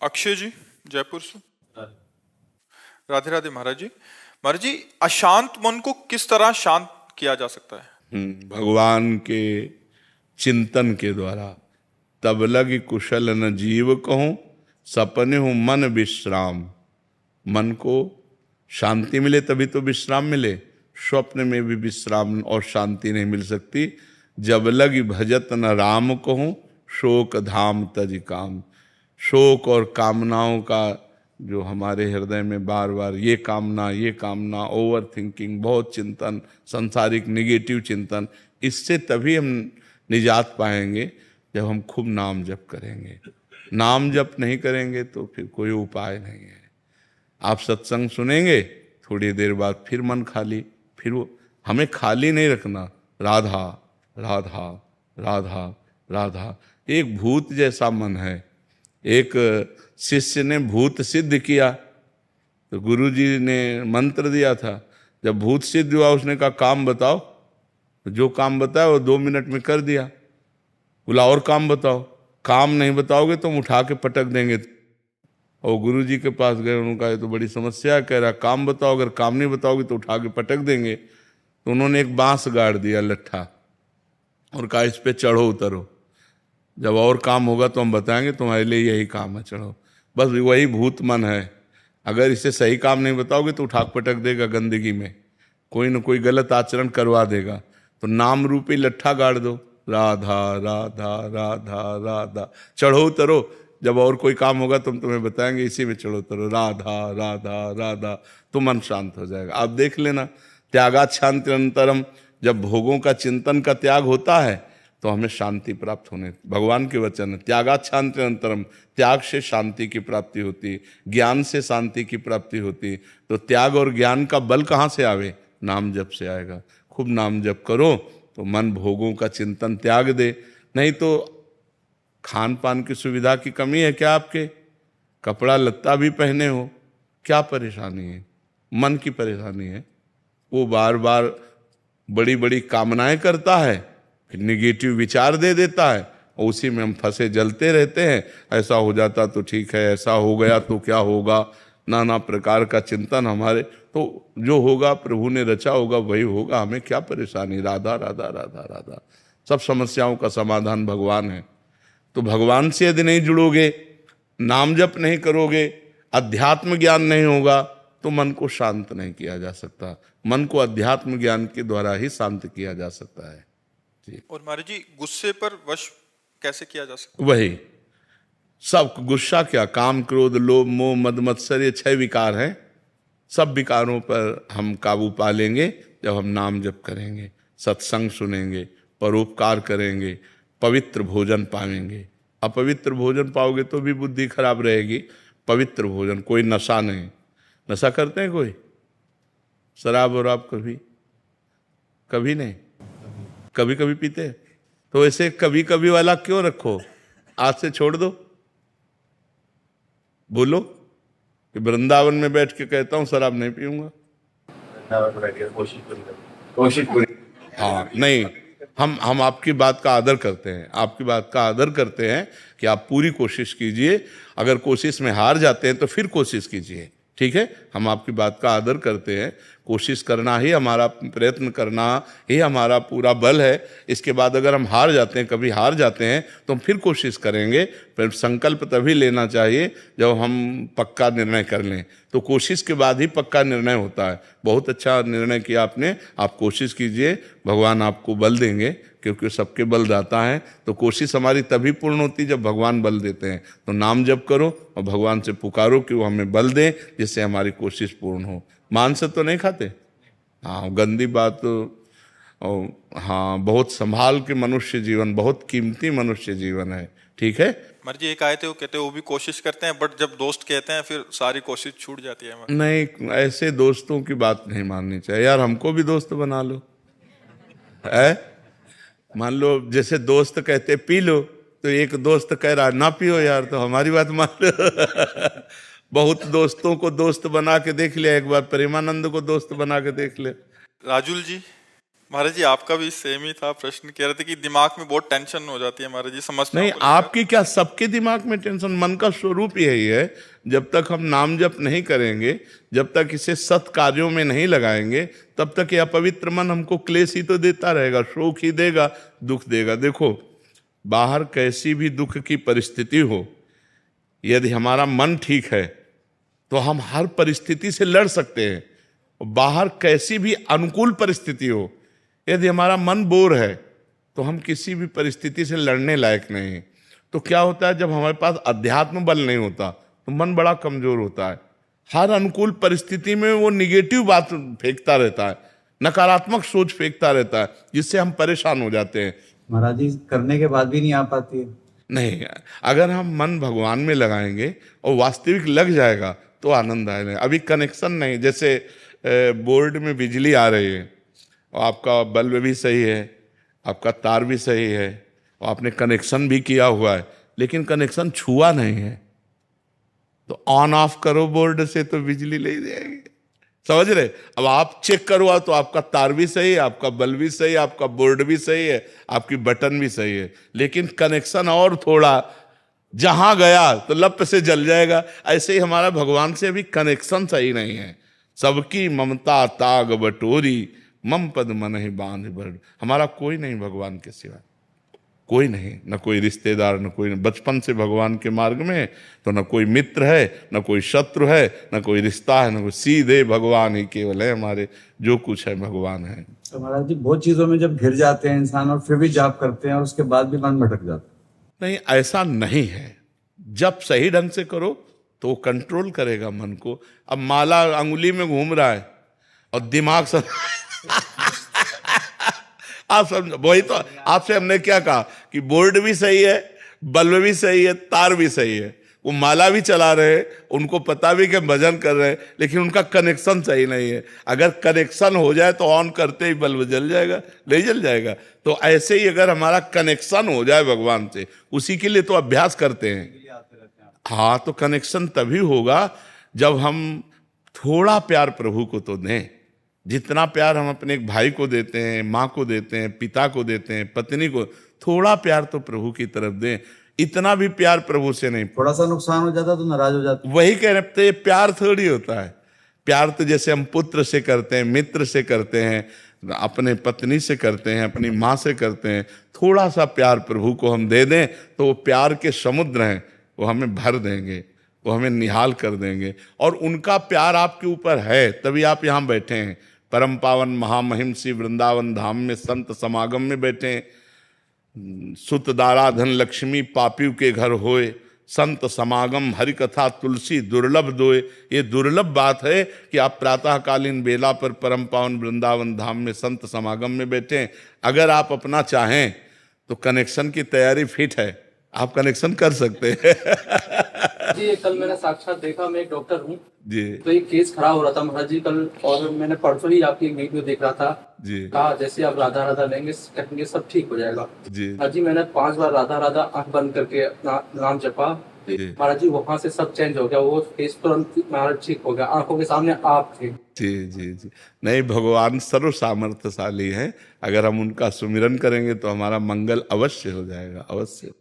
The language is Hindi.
अक्षय जी, जयपुर से। राधे राधे महाराज जी। महाराज जी, अशांत मन को किस तरह शांत किया जा सकता है? भगवान के चिंतन के द्वारा। तब लगी कुशल न जीव कहूं, सपने हूं मन विश्राम। मन को शांति मिले तभी तो विश्राम मिले। स्वप्न में भी विश्राम और शांति नहीं मिल सकती। जब लगी भजत न राम कहूं, शोक धाम तज काम। शोक और कामनाओं का जो हमारे हृदय में बार बार ये कामना, ओवर थिंकिंग, बहुत चिंतन, संसारिक निगेटिव चिंतन, इससे तभी हम निजात पाएंगे जब हम खूब नाम जप करेंगे। नाम जप नहीं करेंगे तो फिर कोई उपाय नहीं है। आप सत्संग सुनेंगे, थोड़ी देर बाद फिर मन खाली, फिर वो हमें खाली नहीं रखना। राधा राधा राधा राधा। एक भूत जैसा मन है। एक शिष्य ने भूत सिद्ध किया तो गुरु जी ने मंत्र दिया था। जब भूत सिद्ध हुआ उसने कहा काम बताओ, तो जो काम बताया वो 2 मिनट में कर दिया। बोला और काम बताओ। काम नहीं बताओगे तो हम उठा के पटक देंगे। और गुरु जी के पास गए, उन्होंने कहा ये तो बड़ी समस्या है। कह रहा काम बताओ, अगर काम नहीं बताओगे तो उठा के पटक देंगे। तो उन्होंने एक बांस गाड़ दिया लट्ठा और कहा इस पे चढ़ो उतरो, जब और काम होगा तो हम बताएंगे, तुम्हारे लिए यही काम है, चढ़ो। बस वही भूत मन है। अगर इसे सही काम नहीं बताओगे तो उठा पटक देगा गंदगी में, कोई न कोई गलत आचरण करवा देगा। तो नाम रूपी लट्ठा गाड़ दो, राधा राधा राधा राधा, चढ़ो उतरो, जब और कोई काम होगा तो हम तुम्हें बताएंगे, इसी में चढ़ो उतरो, राधा राधा राधा, तो मन शांत हो जाएगा। आप देख लेना, त्यागात शांति अंतरम। जब भोगों का चिंतन का त्याग होता है तो हमें शांति प्राप्त होने, भगवान के वचन है, त्यागात शांति अंतरम। त्याग से शांति की प्राप्ति होती, ज्ञान से शांति की प्राप्ति होती। तो त्याग और ज्ञान का बल कहाँ से आवे? नाम जप से आएगा। खूब नाम जप करो तो मन भोगों का चिंतन त्याग दे। नहीं तो खान पान की सुविधा की कमी है क्या आपके? कपड़ा लत्ता भी पहने हो, क्या परेशानी है? मन की परेशानी है। वो बार बार बड़ी बड़ी कामनाएं करता है, फिर निगेटिव विचार दे देता है और उसी में हम फंसे जलते रहते हैं। ऐसा हो जाता तो ठीक है, ऐसा हो गया तो क्या होगा, नाना प्रकार का चिंतन हमारे। तो जो होगा प्रभु ने रचा होगा वही होगा, हमें क्या परेशानी? राधा राधा राधा राधा। सब समस्याओं का समाधान भगवान है। तो भगवान से यदि नहीं जुड़ोगे, नाम जप नहीं करोगे, अध्यात्म ज्ञान नहीं होगा तो मन को शांत नहीं किया जा सकता। मन को अध्यात्म ज्ञान के द्वारा ही शांत किया जा सकता है। और महाराज जी, गुस्से पर वश कैसे किया जा सकता वही सब गुस्सा क्या, काम क्रोध लोभ मोह मद मत्सर, ये 6 विकार हैं। सब विकारों पर हम काबू पा लेंगे जब हम नाम जप करेंगे, सत्संग सुनेंगे, परोपकार करेंगे, पवित्र भोजन पाएंगे। अपवित्र भोजन पाओगे तो भी बुद्धि खराब रहेगी। पवित्र भोजन, कोई नशा नहीं। नशा करते हैं कोई? शराब और आप कभी कभी नहीं, कभी कभी पीते हैं। तो ऐसे कभी कभी वाला क्यों रखो? आज से छोड़ दो। बोलो कि वृंदावन में बैठ के कहता हूं शराब नहीं पीऊंगा। कोशिश हाँ, नहीं, हम आपकी बात का आदर करते हैं, आपकी बात का आदर करते हैं कि आप पूरी कोशिश कीजिए। अगर कोशिश में हार जाते हैं तो फिर कोशिश कीजिए, ठीक है? हम आपकी बात का आदर करते हैं। कोशिश करना ही हमारा, प्रयत्न करना ही हमारा पूरा बल है। इसके बाद अगर हम हार जाते हैं, कभी हार जाते हैं, तो हम फिर कोशिश करेंगे। फिर संकल्प तभी लेना चाहिए जब हम पक्का निर्णय कर लें। तो कोशिश के बाद ही पक्का निर्णय होता है। बहुत अच्छा निर्णय किया आपने। आप कोशिश कीजिए, भगवान आपको बल देंगे, क्योंकि सबके बल दाता है। तो कोशिश हमारी तभी पूर्ण होती जब भगवान बल देते हैं। तो नाम जप करो और भगवान से पुकारो कि वो हमें बल दें, जिससे हमारी कोशिश पूर्ण हो। मांस तो नहीं खाते? हाँ, गंदी बात। और हाँ, बहुत संभाल के मनुष्य जीवन, बहुत कीमती मनुष्य जीवन है, ठीक है? महाराज जी, एक आए थे, वो कहते वो भी कोशिश करते हैं, बट जब दोस्त कहते हैं फिर सारी कोशिश छूट जाती है। नहीं, ऐसे दोस्तों की बात नहीं माननी चाहिए यार। हमको भी दोस्त बना लो, है? मान लो जैसे दोस्त कहते पी लो, तो एक दोस्त कह रहा ना पियो यार, तो हमारी बात मान लो। बहुत दोस्तों को दोस्त बना के देख लिया, एक बार प्रेमानंद को दोस्त बना के देख ले। राजुल जी, महाराज जी आपका भी सेम ही था प्रश्न, कह रहे थे कि दिमाग में बहुत टेंशन हो जाती है महाराज जी, समझते नहीं, आपकी क्या, सबके दिमाग में टेंशन। मन का स्वरूप यही है, जब तक हम नाम जप नहीं करेंगे, जब तक इसे सत् कार्यों में नहीं लगाएंगे, तब तक यह पवित्र मन हमको क्लेश ही तो देता रहेगा, शोक ही देगा, दुख देगा। देखो, बाहर कैसी भी दुख की परिस्थिति हो, यदि हमारा मन ठीक है तो हम हर परिस्थिति से लड़ सकते हैं। बाहर कैसी भी अनुकूल परिस्थिति हो, यदि हमारा मन बोर है तो हम किसी भी परिस्थिति से लड़ने लायक नहीं हैं। तो क्या होता है, जब हमारे पास अध्यात्म बल नहीं होता तो मन बड़ा कमजोर होता है। हर अनुकूल परिस्थिति में वो निगेटिव बात फेंकता रहता है, नकारात्मक सोच फेंकता रहता है, जिससे हम परेशान हो जाते हैं। महाराज जी करने के बाद भी नहीं आ पाती है। नहीं, अगर हम मन भगवान में लगाएंगे और वास्तविक लग जाएगा तो आनंद आएगा। अभी कनेक्शन नहीं, जैसे बोर्ड में बिजली आ रही है और आपका बल्ब भी सही है, आपका तार भी सही है और आपने कनेक्शन भी किया हुआ है, लेकिन कनेक्शन छुआ नहीं है, तो ऑन ऑफ करो बोर्ड से तो बिजली ले जाएगी, समझ रहे। अब आप चेक करवा तो आपका तार भी सही है, आपका बल्ब भी सही है, आपका बोर्ड भी सही है, आपकी बटन भी सही है, लेकिन कनेक्शन और थोड़ा जहां गया तो लप से जल जाएगा। ऐसे ही हमारा भगवान से अभी कनेक्शन सही नहीं है। सबकी ममता ताग बटोरी, मम पद मन ही बांध बड़। हमारा कोई नहीं भगवान के सिवा, कोई नहीं, न कोई रिश्तेदार, न कोई, बचपन से भगवान के मार्ग में तो न कोई मित्र है, न कोई शत्रु है, न कोई रिश्ता है, न कोई, सीधे भगवान ही केवल है हमारे, जो कुछ है भगवान है। तो महाराज जी बहुत चीजों में जब घिर जाते हैं इंसान और फिर भी जाप करते हैं और उसके बाद भी मन भटक जाता है। नहीं, ऐसा नहीं है। जब सही ढंग से करो तो कंट्रोल करेगा मन को। अब माला अंगुली में घूम रहा है और दिमाग सब आप समझो, वही तो आपसे हमने क्या कहा कि बोर्ड भी सही है, बल्ब भी सही है, तार भी सही है, वो माला भी चला रहे हैं, उनको पता भी कि भजन कर रहे हैं, लेकिन उनका कनेक्शन सही नहीं है। अगर कनेक्शन हो जाए तो ऑन करते ही बल्ब जल जाएगा, नहीं जल जाएगा। तो ऐसे ही अगर हमारा कनेक्शन हो जाए भगवान से, उसी के लिए तो अभ्यास करते हैं। हाँ, तो कनेक्शन तभी होगा जब हम थोड़ा प्यार प्रभु को तो दें। जितना प्यार हम अपने एक भाई को देते हैं, माँ को देते हैं, पिता को देते हैं, पत्नी को, थोड़ा प्यार तो प्रभु की तरफ दें। इतना भी प्यार प्रभु से नहीं। थोड़ा सा नुकसान हो जाता तो नाराज हो जाते। वही कह रहे थे, प्यार थोड़ी होता है। प्यार तो जैसे हम पुत्र से करते हैं, मित्र से करते हैं, अपने पत्नी से करते हैं, अपनी माँ से करते हैं। थोड़ा सा प्यार प्रभु को हम दे दें तो वो प्यार के समुद्र हैं, वो हमें भर देंगे, वो हमें निहाल कर देंगे। और उनका प्यार आपके ऊपर है, तभी आप यहाँ बैठे हैं। परम पावन महामहिम श्री वृंदावन धाम में संत समागम में बैठे हैं। सुत दारा धन लक्ष्मी पापियों के घर होए, संत समागम हरि कथा तुलसी दुर्लभ दोए। ये दुर्लभ बात है कि आप प्रातःकालीन बेला पर परम पावन वृंदावन धाम में संत समागम में बैठे हैं। अगर आप अपना चाहें तो कनेक्शन की तैयारी फिट है, आप कनेक्शन कर सकते हैं। जी, ये कल मैंने साक्षात देखा, मैं एक डॉक्टर हूँ जी। तो एक केस खड़ा हो रहा था महाराज जी कल, और मैंने परसों ही आपकी एक वीडियो देख रहा था जी। कहा जैसे आप राधा राधा लेंगे कहेंगे सब ठीक हो जाएगा। जी। महाराज जी मैंने 5 बार राधा राधा आंख बंद करके अपना नाम जपा, महाराज जी वहां से सब चेंज हो गया, वो केस तुरंत महाराज ठीक हो गया, आंखों के सामने आप थे। जी जी जी। नहीं, भगवान सर्व सामर्थ्यशाली हैं। अगर हम उनका सुमिरन करेंगे तो हमारा मंगल अवश्य हो जाएगा, अवश्य।